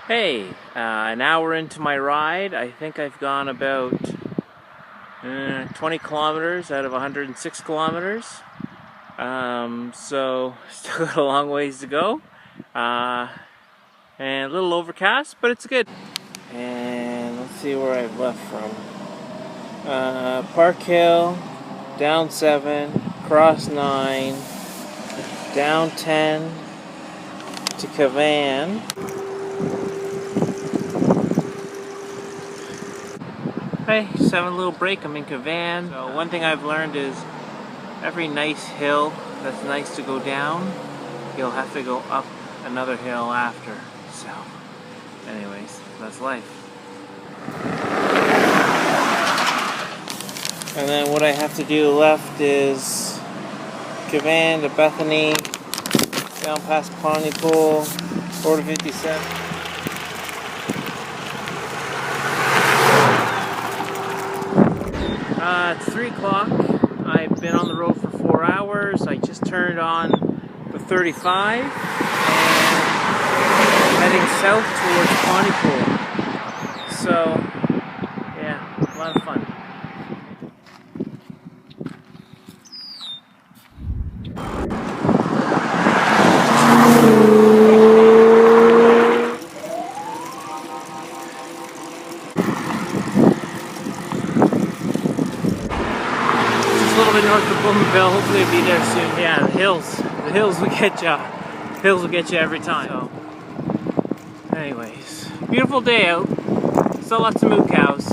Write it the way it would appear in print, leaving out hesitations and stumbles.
Hey, an hour into my ride, I think I've gone about 20 kilometers out of 106 kilometers. So still got a long ways to go. And a little overcast, but it's good. And let's see where I've left from. Park Hill, down 7, cross 9, down 10 to Cavan. Okay, just having a little break. I'm in Cavan. So one thing I've learned is every nice hill that's nice to go down, you'll have to go up another hill after. So anyways, that's life. And then what I have to do left is Cavan to Bethany, down past Pontypool, 4 to 57. It's 3 o'clock. I've been on the road for 4 hours. I just turned on the 35 and heading south towards Pontypool. So, yeah, a lot of fun. A little bit north of Bowmanville. Hopefully it'll be there soon. Yeah, the hills will get you. The hills will get you every time. So, anyways, beautiful day out. Still lots of moo cows.